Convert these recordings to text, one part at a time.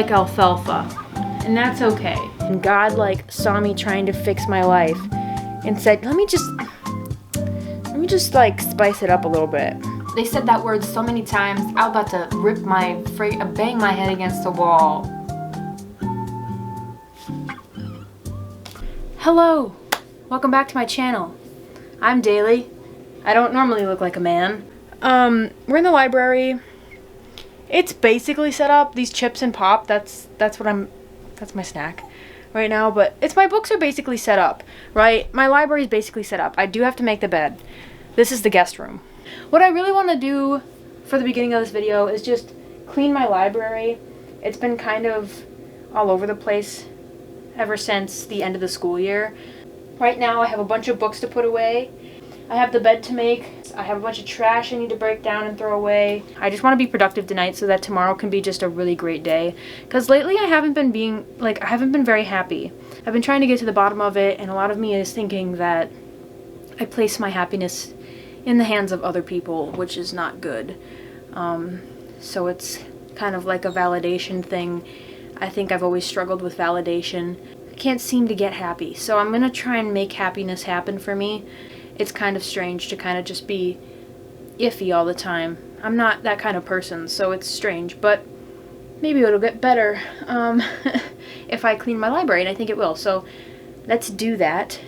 like alfalfa, and that's okay. And God like saw me trying to fix my life and said, let me just like spice it up a little bit. They said that word so many times, I was about to bang my head against the wall. Hello, welcome back to my channel. I'm Daily. I don't normally look like a man. We're in the library. It's basically set up. These chips and pop, that's my snack right now, but my books are basically set up, right? My library is basically set up. I do have to make the bed. This is the guest room. What I really want to do for the beginning of this video is just clean my library. It's been kind of all over the place ever since the end of the school year. Right now I have a bunch of books to put away. I have the bed to make. I have a bunch of trash I need to break down and throw away. I just want to be productive tonight so that tomorrow can be just a really great day. Because lately I haven't been very happy. I've been trying to get to the bottom of it, and a lot of me is thinking that I place my happiness in the hands of other people, which is not good. So it's kind of like a validation thing. I think I've always struggled with validation. I can't seem to get happy. So I'm going to try and make happiness happen for me. It's kind of strange to kind of just be iffy all the time. I'm not that kind of person, so it's strange, but maybe it'll get better if I clean my library, and I think it will. So let's do that.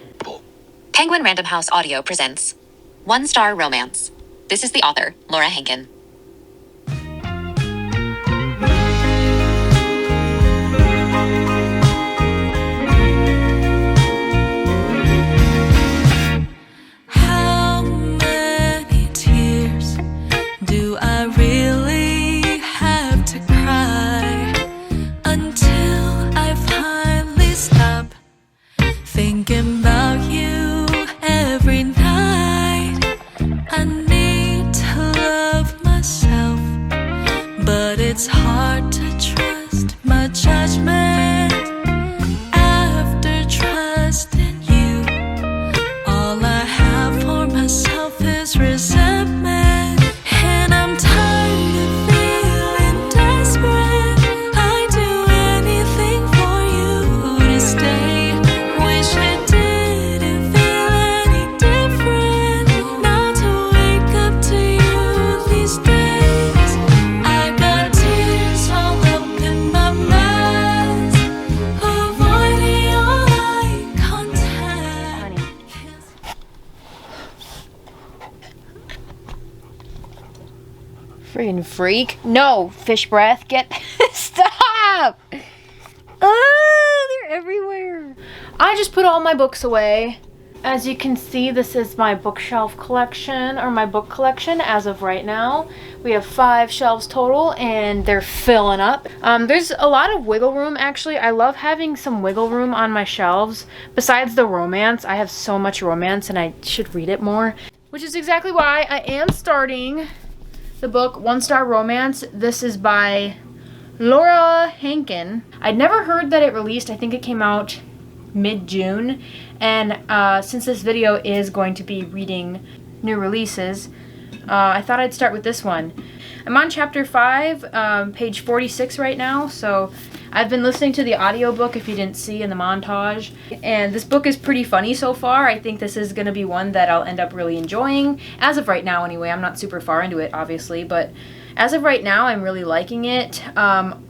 Penguin Random House Audio presents One Star Romance. This is the author, Laura Hankin. It's hard to trust my judgment after trusting you. All I have for myself is resentment, and I'm tired of feeling desperate. I'd do anything for you to stay. Wish it didn't feel any different not to wake up to you these days. Friggin' freak. No, fish breath. Get... Stop! They're everywhere. I just put all my books away. As you can see, this is my bookshelf collection, or my book collection as of right now. We have 5 shelves total, and they're filling up. There's a lot of wiggle room, actually. I love having some wiggle room on my shelves. Besides the romance, I have so much romance, and I should read it more. Which is exactly why I am starting the book One Star Romance. This is by Laura Hankin. I'd never heard that it released. I think it came out mid-June. And since this video is going to be reading new releases, I thought I'd start with this one. I'm on chapter 5, page 46 right now, so I've been listening to the audiobook if you didn't see in the montage, and this book is pretty funny so far. I think this is going to be one that I'll end up really enjoying, as of right now anyway. I'm not super far into it, obviously, but as of right now, I'm really liking it.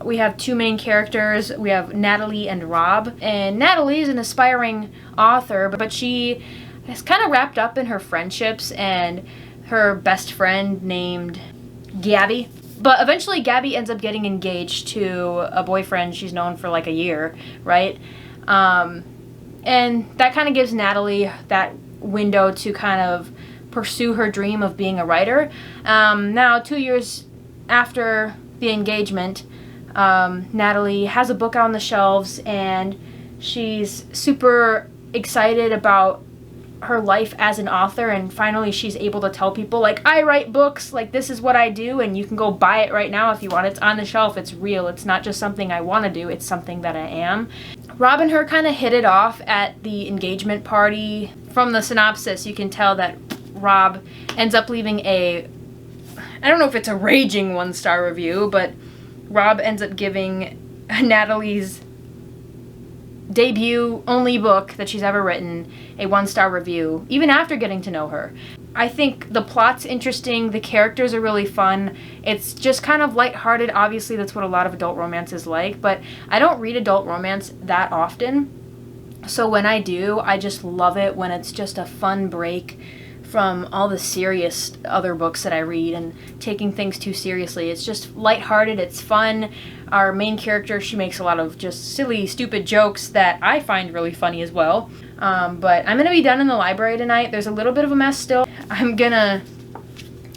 We have 2 main characters. We have Natalie and Rob, and Natalie is an aspiring author, but she is kind of wrapped up in her friendships and her best friend named Gabby. But eventually Gabby ends up getting engaged to a boyfriend she's known for like a year, right? And that kind of gives Natalie that window to kind of pursue her dream of being a writer. Now, 2 years after the engagement, Natalie has a book out on the shelves, and she's super excited about her life as an author, and finally she's able to tell people, like, I write books, like, this is what I do, and you can go buy it right now if you want. It's on the shelf, it's real, it's not just something I want to do, it's something that I am. Rob and her kind of hit it off at the engagement party. From the synopsis, you can tell that Rob ends up leaving a, I don't know if it's a raging 1-star review, but Rob ends up giving Natalie's debut only book that she's ever written a 1-star review, even after getting to know her. I think the plot's interesting, the characters are really fun, it's just kind of lighthearted. Obviously that's what a lot of adult romance is like, but I don't read adult romance that often, so when I do, I just love it when it's just a fun break from all the serious other books that I read and taking things too seriously. It's just lighthearted, it's fun. Our main character, she makes a lot of just silly, stupid jokes that I find really funny as well. But I'm gonna be done in the library tonight. There's a little bit of a mess still. I'm gonna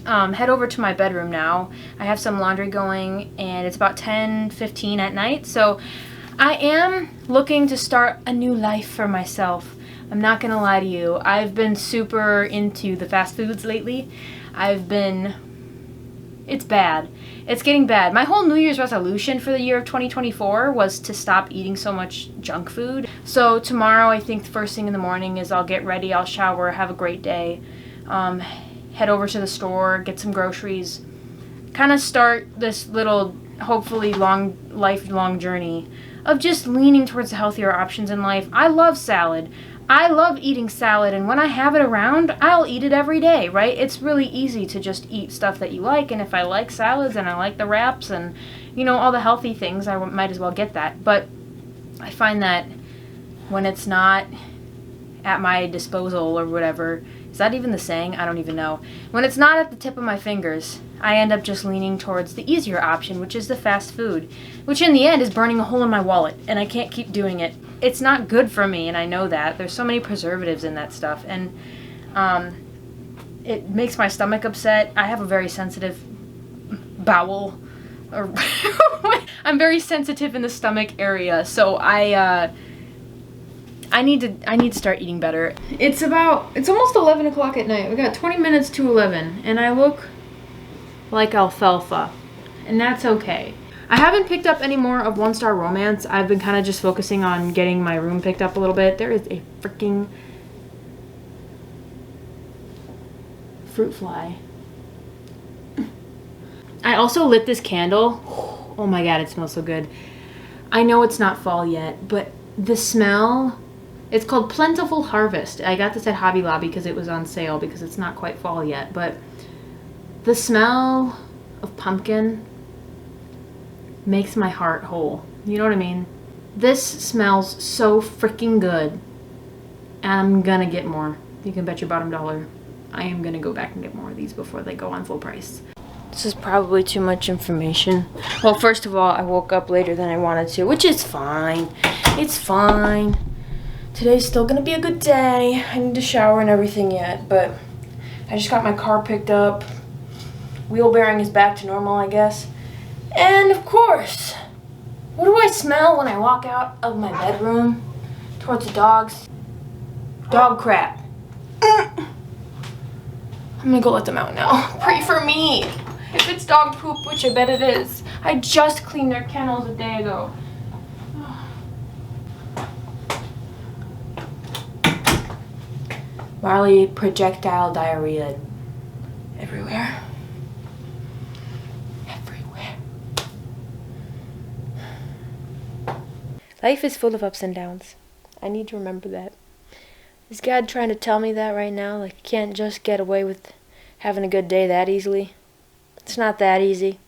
head over to my bedroom now. I have some laundry going and it's about 10:15 at night, so I am looking to start a new life for myself. I'm not gonna lie to you. I've been super into the fast foods lately. It's bad. It's getting bad. My whole New Year's resolution for the year of 2024 was to stop eating so much junk food. So tomorrow, I think the first thing in the morning is I'll get ready, I'll shower, have a great day, head over to the store, get some groceries, kind of start this little, hopefully lifelong journey of just leaning towards the healthier options in life. I love salad. I love eating salad, and when I have it around, I'll eat it every day, right? It's really easy to just eat stuff that you like, and if I like salads and I like the wraps and, you know, all the healthy things, I might as well get that. But I find that when it's not at my disposal or whatever, is that even the saying? I don't even know. When it's not at the tip of my fingers, I end up just leaning towards the easier option, which is the fast food, which in the end is burning a hole in my wallet, and I can't keep doing it. It's not good for me, and I know that. There's so many preservatives in that stuff, and it makes my stomach upset. I have a very sensitive bowel, or I'm very sensitive in the stomach area, so I need to start eating better. It's almost 11 o'clock at night. We got 20 minutes to 11, and I look like alfalfa, and that's okay. I haven't picked up any more of 1-star romance. I've been kind of just focusing on getting my room picked up a little bit. There is a freaking fruit fly. I also lit this candle. Oh my god, it smells so good. I know it's not fall yet, but the smell, it's called Plentiful Harvest. I got this at Hobby Lobby because it was on sale because it's not quite fall yet, but the smell of pumpkin makes my heart whole. You know what I mean? This smells so freaking good. And I'm gonna get more. You can bet your bottom dollar. I am gonna go back and get more of these before they go on full price. This is probably too much information. Well, first of all, I woke up later than I wanted to, which is fine. It's fine. Today's still gonna be a good day. I need to shower and everything yet, but I just got my car picked up. Wheel bearing is back to normal, I guess. And of course, what do I smell when I walk out of my bedroom towards the dogs? Dog crap. I'm gonna go let them out now. Pray for me. If it's dog poop, which I bet it is. I just cleaned their kennels a day ago. Marley projectile diarrhea everywhere. Life is full of ups and downs. I need to remember that. Is God trying to tell me that right now? Like, you can't just get away with having a good day that easily? It's not that easy.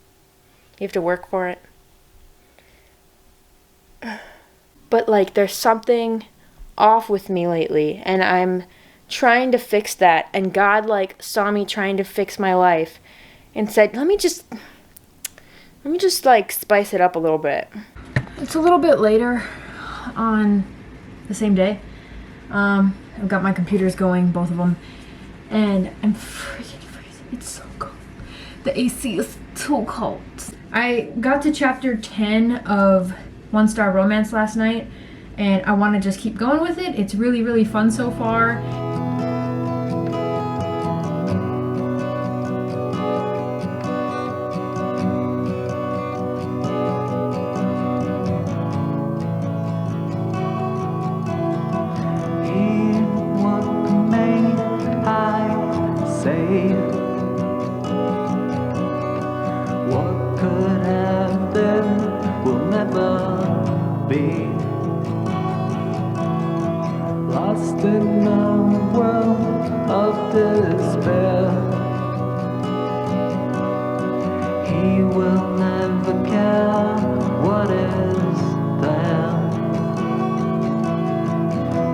You have to work for it. But, like, there's something off with me lately, and I'm trying to fix that. And God, like, saw me trying to fix my life and said, let me just, like, spice it up a little bit. It's a little bit later on the same day. I've got my computers going, both of them, and I'm freaking freezing. It's so cold. The AC is too cold. I got to chapter 10 of 1-Star Romance last night, and I want to just keep going with it. It's really, really fun so far. What could have been will never be lost in a world of despair. He will never care what is there.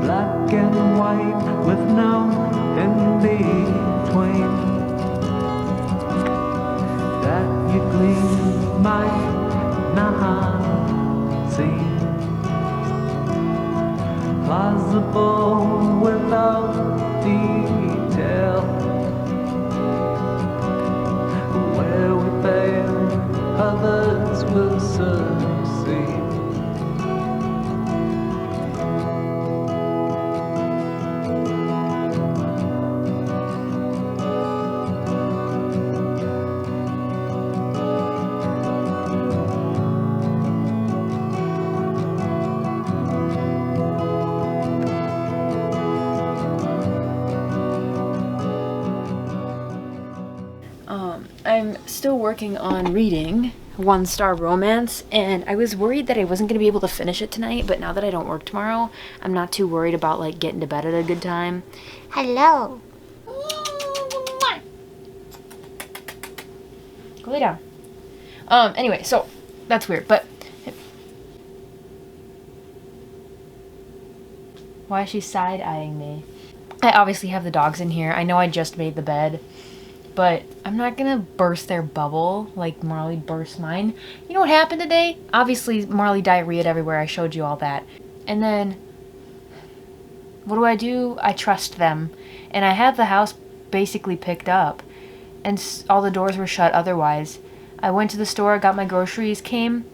Black and white with no in between. That you gleam might not see. Plausible without detail. Where we fail, others will succeed. I'm still working on reading One Star Romance, and I was worried that I wasn't going to be able to finish it tonight, but now that I don't work tomorrow, I'm not too worried about like getting to bed at a good time. Hello. Go lay down. Anyway, so that's weird, but why is she side-eyeing me? I obviously have the dogs in here. I know I just made the bed, but I'm not gonna burst their bubble like Marley burst mine. You know what happened today? Obviously, Marley diarrheaed everywhere. I showed you all that. And then, what do? I trust them. And I had the house basically picked up, and all the doors were shut otherwise. I went to the store, got my groceries, came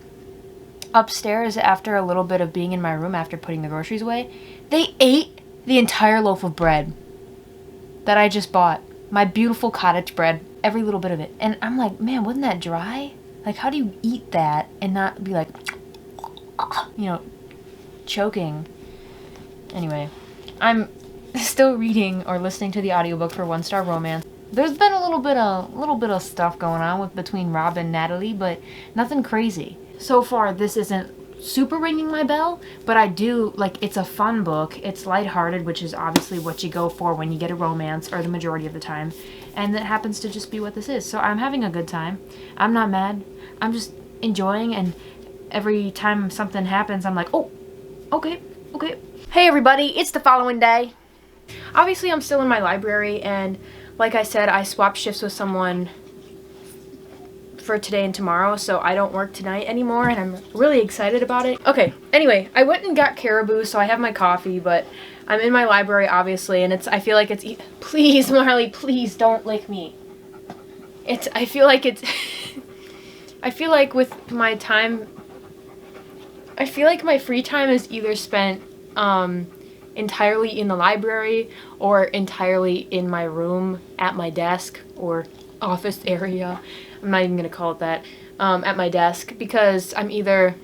upstairs after a little bit of being in my room after putting the groceries away. They ate the entire loaf of bread that I just bought. My beautiful cottage bread, every little bit of it. And I'm like, man, wasn't that dry? Like, how do you eat that and not be like, you know, choking? Anyway, I'm still reading or listening to the audiobook for One Star Romance. There's been a little bit of stuff going on between Rob and Natalie, but nothing crazy. So far, this isn't super ringing my bell, but I do, like, it's a fun book. It's lighthearted, which is obviously what you go for when you get a romance, or the majority of the time. And that happens to just be what this is. So I'm having a good time. I'm not mad. I'm just enjoying, and every time something happens, I'm like, oh, okay. Hey everybody, it's the following day. Obviously, I'm still in my library, and like I said, I swapped shifts with someone for today and tomorrow, so I don't work tonight anymore, and I'm really excited about it. Okay, anyway, I went and got Caribou, so I have my coffee, but I'm in my library, obviously, and I feel like it's please, Marley, please don't lick me. I feel like with my time, I feel like my free time is either spent entirely in the library or entirely in my room at my desk or office area. I'm not even going to call it that, at my desk, because I'm either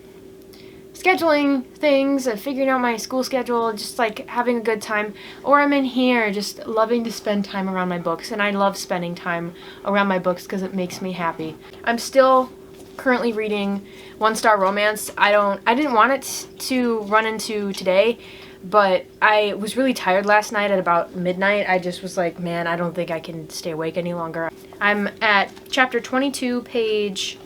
scheduling things, figuring out my school schedule, just like having a good time, or I'm in here just loving to spend time around my books, and I love spending time around my books because it makes me happy. I'm still currently reading One Star Romance. I didn't want it to run into today, but I was really tired last night at about midnight. I just was like, man, I don't think I can stay awake any longer. I'm at chapter 22, page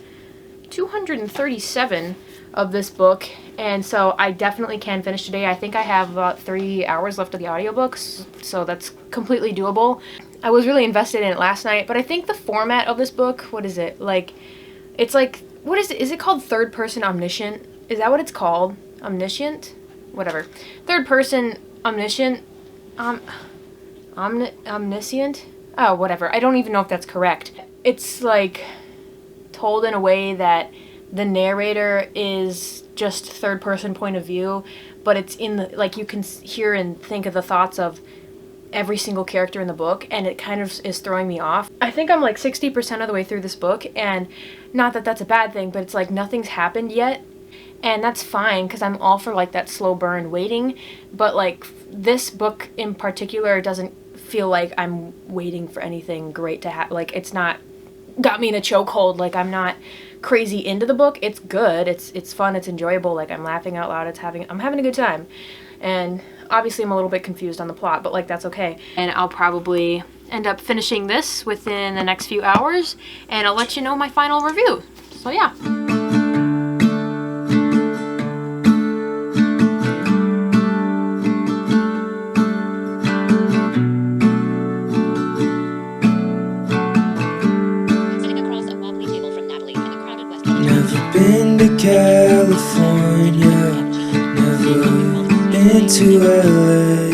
237 of this book, and so I definitely can finish today. I think I have about 3 hours left of the audiobooks, so that's completely doable. I was really invested in it last night, but I think the format of this book, what is it? Like, it's like, what is it? Is it called third person omniscient? Is that what it's called? Omniscient? Whatever. Third person omniscient? Omniscient? Oh, whatever. I don't even know if that's correct. It's like told in a way that the narrator is just third person point of view, but it's in the, like, you can hear and think of the thoughts of every single character in the book, and it kind of is throwing me off. I think I'm like 60% of the way through this book, and not that that's a bad thing, but it's like nothing's happened yet, and that's fine because I'm all for like that slow burn waiting, but like this book in particular doesn't feel like I'm waiting for anything great to happen. Like, it's not got me in a chokehold. Like, I'm not crazy into the book. It's good. It's fun. It's enjoyable. Like, I'm laughing out loud. I'm having a good time. And obviously I'm a little bit confused on the plot, but like, that's okay. And I'll probably end up finishing this within the next few hours, and I'll let you know my final review. So yeah. Sitting across a wobbly table from Natalie in the crowded West Village. Never been to California, never been to LA,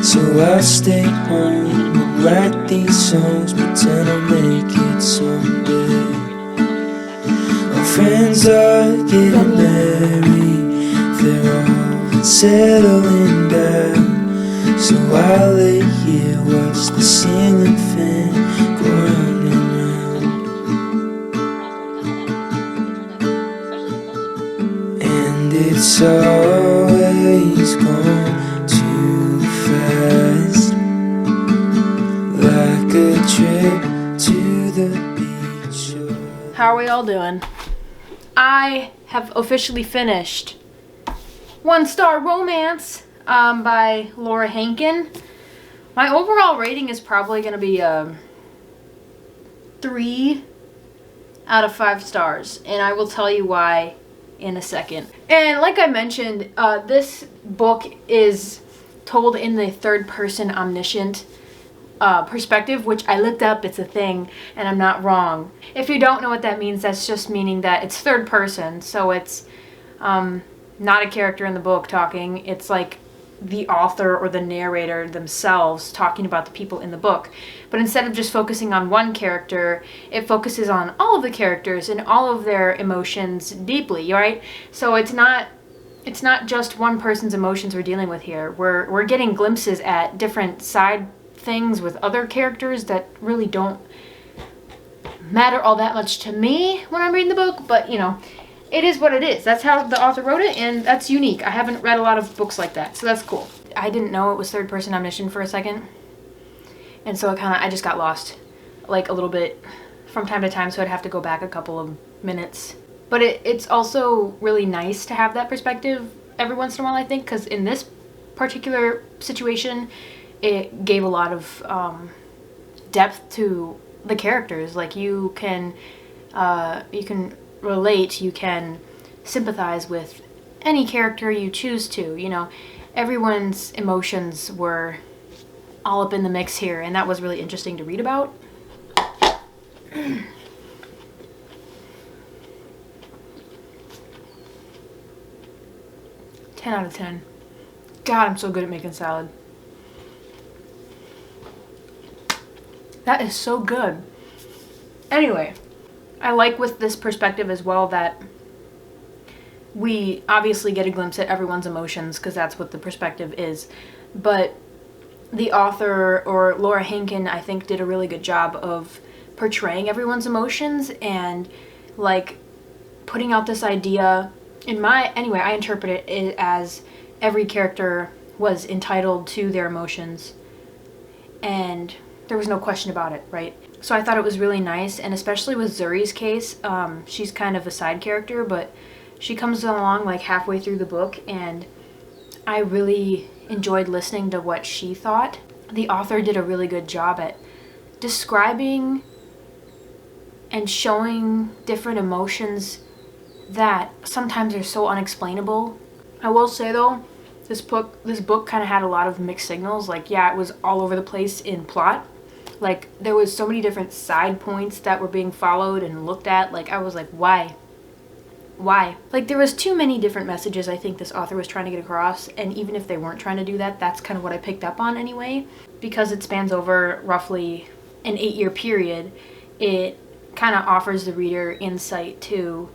so I stay home and write these songs, pretend I'll make it someday. My friends are getting married, they're all settling down, so I lay here, watch the ceiling fan go round and round. And it's always gone too fast, like a trip to the beach. How are we all doing? I have officially finished One Star Romance by Laura Hankin. My overall rating is probably going to be 3 out of 5 stars, and I will tell you why in a second. And like I mentioned, this book is told in the third person omniscient perspective, which I looked up. It's a thing, and I'm not wrong. If you don't know what that means, that's just meaning that it's third person, so it's not a character in the book talking. It's like the author or the narrator themselves talking about the people in the book. But instead of just focusing on one character, it focuses on all of the characters and all of their emotions deeply, right? So it's not just one person's emotions we're dealing with here. We're getting glimpses at different side things with other characters that really don't matter all that much to me when I'm reading the book, but you know, it is what it is. That's how the author wrote it, and that's unique. I haven't read a lot of books like that, so that's cool. I didn't know it was third person omniscient for a second, and so I just got lost like a little bit from time to time, so I'd have to go back a couple of minutes. But it's also really nice to have that perspective every once in a while, I think, because in this particular situation, it gave a lot of depth to the characters. Like, you can relate, you can sympathize with any character you choose to. You know, everyone's emotions were all up in the mix here, and that was really interesting to read about. 10 out of 10. God, I'm so good at making salad. That is so good. Anyway, I like with this perspective as well that we obviously get a glimpse at everyone's emotions, because that's what the perspective is. But the author, or Laura Hankin, I think did a really good job of portraying everyone's emotions and like putting out this idea. Anyway, I interpret it as every character was entitled to their emotions, and there was no question about it, right? So I thought it was really nice, and especially with Zuri's case, she's kind of a side character, but she comes along like halfway through the book, and I really enjoyed listening to what she thought. The author did a really good job at describing and showing different emotions that sometimes are so unexplainable. I will say though, this book kind of had a lot of mixed signals. Like, yeah, it was all over the place in plot. Like, there was so many different side points that were being followed and looked at. Like, I was like, why? Like, there was too many different messages I think this author was trying to get across, and even if they weren't trying to do that, that's kind of what I picked up on anyway. Because it spans over roughly an 8-year period, it kind of offers the reader insight to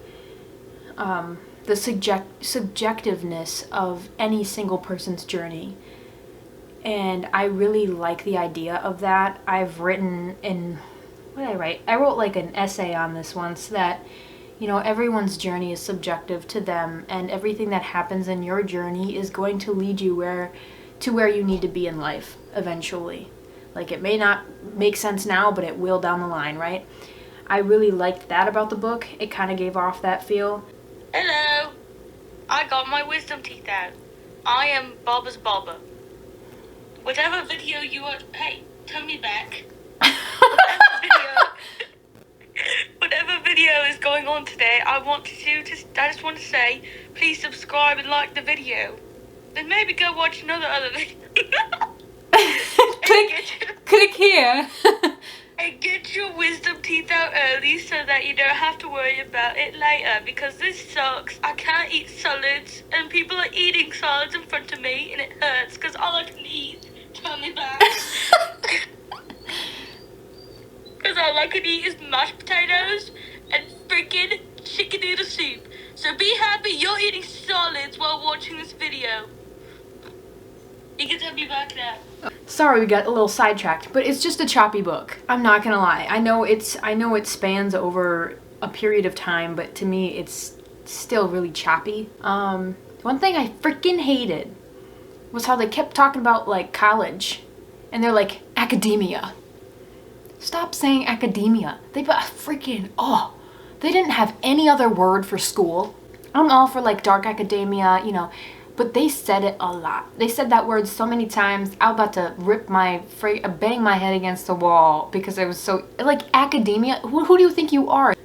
the subjectiveness of any single person's journey. And I really like the idea of that. I've written what did I write? I wrote like an essay on this once, that, you know, everyone's journey is subjective to them, and everything that happens in your journey is going to lead you where you need to be in life eventually. Like, it may not make sense now, but it will down the line, right? I really liked that about the book. It kind of gave off that feel. Hello. I got my wisdom teeth out. I am Bobba's Bobba. Whatever video you are... Hey, turn me back. Whatever video is going on today, I just want to say, please subscribe and like the video. Then maybe go watch other video. Click here. And get your wisdom teeth out early so that you don't have to worry about it later, because this sucks. I can't eat solids and people are eating solids in front of me and it hurts because all I can eat, tell me back. Because all I can eat is mashed potatoes and freaking chicken noodle soup. So be happy you're eating solids while watching this video. You can tell me back now. Sorry, we got a little sidetracked, but it's just a choppy book. I'm not gonna lie. I know it spans over a period of time, but to me, it's still really choppy. One thing I freaking hated was how they kept talking about like college, and they're like academia. Stop saying academia. They didn't have any other word for school. I'm all for like dark academia, you know. But they said it a lot. They said that word so many times. I was about to bang my head against the wall because it was so, like, academia. Who do you think you are?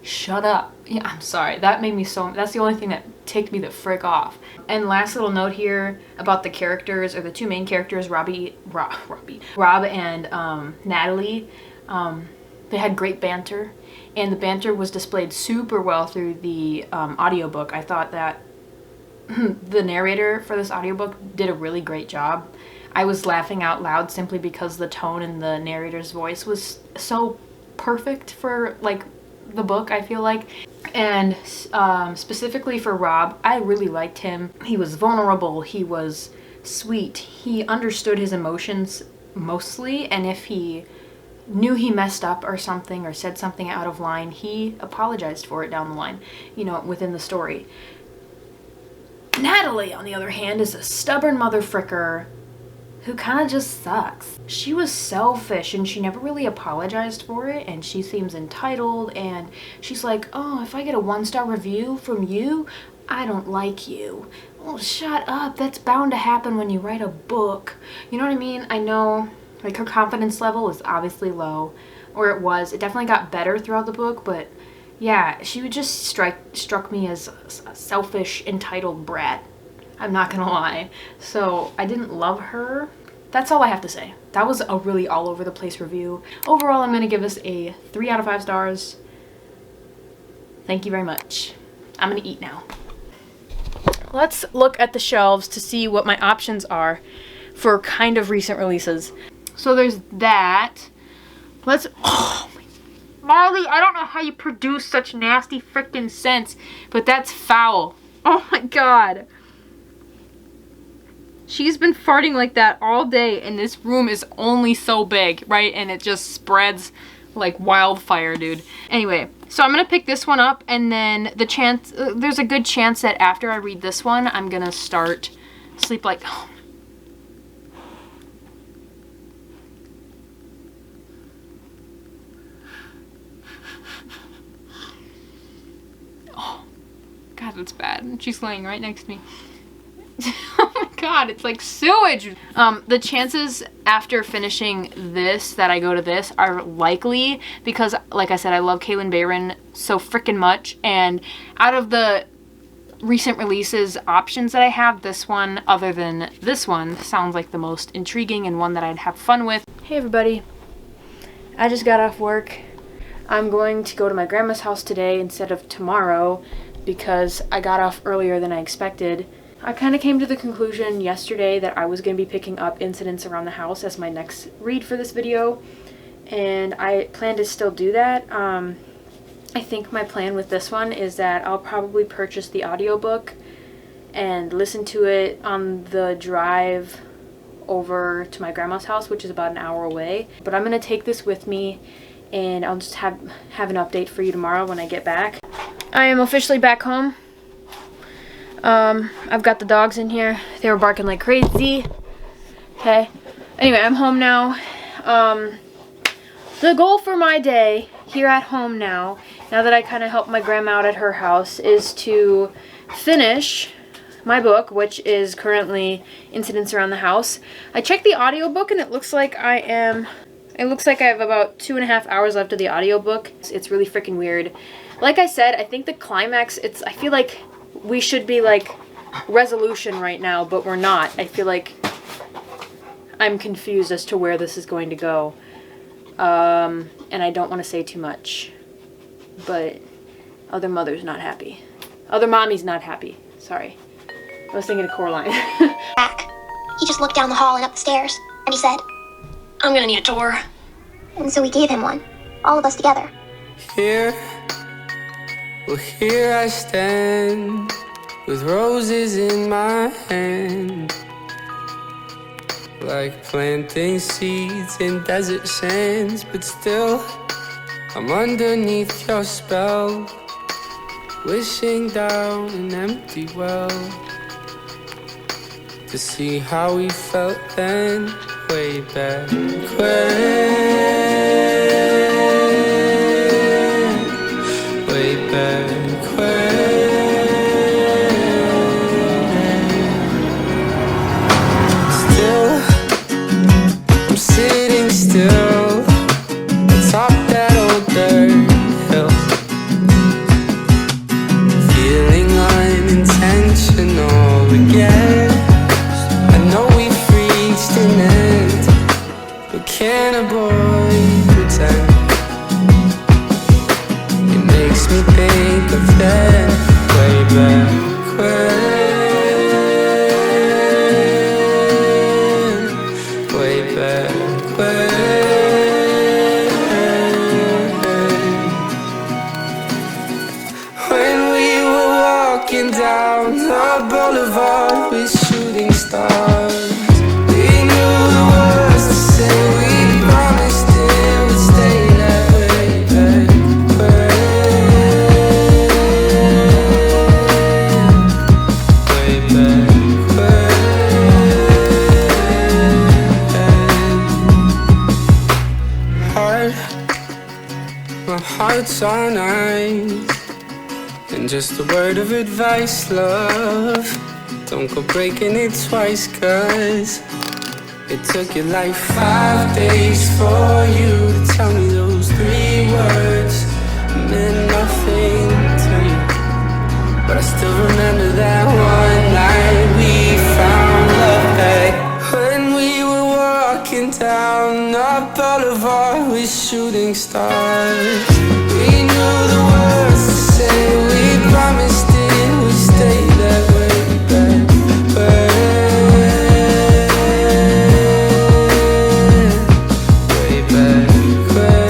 Shut up. Yeah, I'm sorry. That's the only thing that ticked me the frick off. And last little note here about the characters, or the two main characters, Rob and Natalie. They had great banter, and the banter was displayed super well through the audiobook. I thought that the narrator for this audiobook did a really great job. I was laughing out loud simply because the tone in the narrator's voice was so perfect for like the book, I feel like. And specifically for Rob, I really liked him. He was vulnerable, he was sweet, he understood his emotions mostly, and if he knew he messed up or something or said something out of line, he apologized for it down the line, you know, within the story. Natalie, on the other hand, is a stubborn motherfricker who kind of just sucks. She was selfish and she never really apologized for it, and she seems entitled, and she's like, oh, if I get a 1-star review from you, I don't like you. Oh, shut up. That's bound to happen when you write a book. You know what I mean? I know, like, her confidence level is obviously low, or it was. It definitely got better throughout the book, but yeah, she would just struck me as a selfish, entitled brat. I'm not gonna lie. So I didn't love her. That's all I have to say. That was a really all over the place review. Overall, I'm gonna give this a 3 out of 5 stars. Thank you very much. I'm gonna eat now. Let's look at the shelves to see what my options are for kind of recent releases. So there's that. Oh my, Marley, I don't know how you produce such nasty frickin' scents, but that's foul. Oh my god. She's been farting like that all day, and this room is only so big, right? And it just spreads like wildfire, dude. Anyway, so I'm gonna pick this one up, and then there's a good chance that after I read this one, I'm gonna start Sleep Like... Oh, God, that's bad. And she's laying right next to me. Oh my god, it's like sewage. The chances after finishing this that I go to this are likely because, like I said, I love Kaylin Bayron so freaking much, and out of the recent releases options that I have, this one, other than this one, sounds like the most intriguing and one that I'd have fun with. Hey everybody, I just got off work. I'm going to go to my grandma's house today instead of tomorrow because I got off earlier than I expected. I kind of came to the conclusion yesterday that I was going to be picking up Incidents Around the House as my next read for this video, and I plan to still do that. I think my plan with this one is that I'll probably purchase the audiobook and listen to it on the drive over to my grandma's house, which is about an hour away. But I'm going to take this with me, and I'll just have an update for you tomorrow when I get back. I am officially back home. I've got the dogs in here. They were barking like crazy. Okay. Anyway, I'm home now. The goal for my day here at home now that I kind of helped my grandma out at her house, is to finish my book, which is currently Incidents Around the House. I checked the audiobook and it looks like I have about 2.5 hours left of the audiobook. It's really freaking weird. Like I said, I think the climax, I feel like we should be like resolution right now, but we're not. I feel like I'm confused as to where this is going to go. And I don't want to say too much, but other mother's not happy. Other mommy's not happy. Sorry. I was thinking of Coraline. Back. He just looked down the hall and up the stairs, and he said, I'm gonna need a tour. and so we gave him one. All of us together. Here, well, here I stand with roses in my hand, like planting seeds in desert sands. But still, I'm underneath your spell, wishing down an empty well, to see how we felt then, way back when. Way back when. Still, I'm sitting still atop that old dirt hill, feeling unintentional again. I know we've reached an end, but can a boy pretend? It makes me think of that way back when. Way back when we were walking down the boulevard with shooting stars. We knew the words to say, we promised it would stay that way back when. Way back when. My heart's on ice, and just a word of advice, love, don't go breaking it twice, 'cause it took you like 5 days for you to tell me those 3 words meant nothing to you. But I still remember that one night we found love back when we were walking down the boulevard with shooting stars. We knew the words to say, we promised it would stay that way back when. Way back when.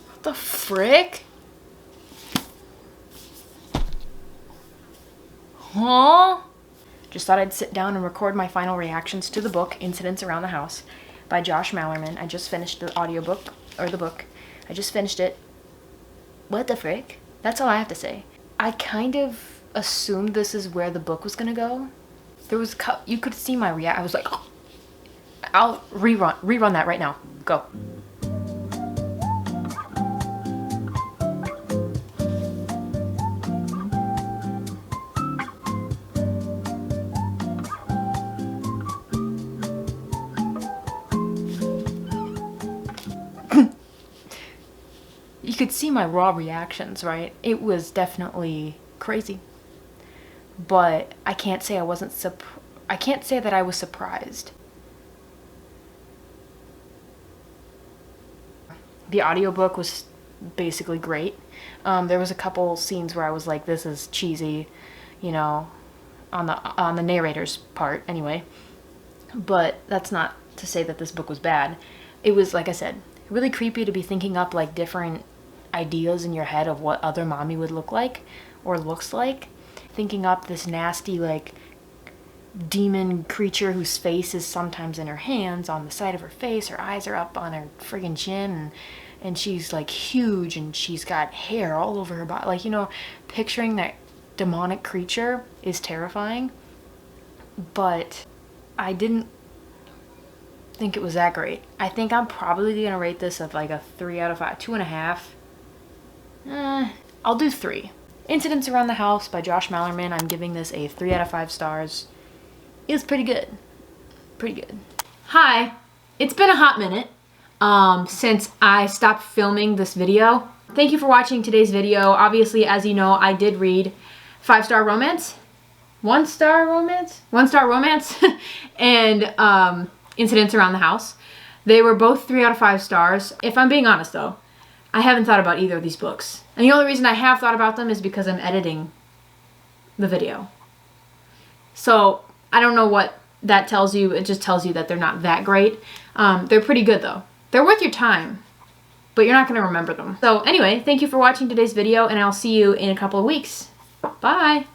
What the frick? Huh? Just thought I'd sit down and record my final reactions to the book, Incidents Around the House, by Josh Mallerman. I just finished the audiobook, or the book. I just finished it. What the frick? That's all I have to say. I kind of assumed this is where the book was gonna go. There was, you could see my reaction. I was like, oh. I'll rerun that right now. Go. You could see my raw reactions, right? It was definitely crazy. But I can't say I wasn't I can't say that I was surprised. The audiobook was basically great. There was a couple scenes where I was like, this is cheesy, you know, on the narrator's part anyway. But that's not to say that this book was bad. It was, like I said, really creepy to be thinking up like different ideas in your head of what other mommy would look like or looks like. Thinking up this nasty like demon creature whose face is sometimes in her hands, on the side of her face, her eyes are up on her friggin' chin, and she's like huge and she's got hair all over her body. Like, you know, picturing that demonic creature is terrifying. But I didn't think it was that great. I think I'm probably gonna rate this at like a 3 out of 5, 2.5. I'll do 3. Incidents Around the House by Josh Mallerman, I'm giving this a 3 out of 5 stars. It was pretty good. Pretty good. Hi, it's been a hot minute since I stopped filming this video. Thank you for watching today's video. Obviously, as you know, I did read 5-Star Romance, 1-Star Romance, 1-Star Romance, and Incidents Around the House. They were both 3 out of 5 stars. If I'm being honest though, I haven't thought about either of these books. And the only reason I have thought about them is because I'm editing the video. So I don't know what that tells you. It just tells you that they're not that great. They're pretty good though. They're worth your time, but you're not going to remember them. So anyway, thank you for watching today's video, and I'll see you in a couple of weeks. Bye!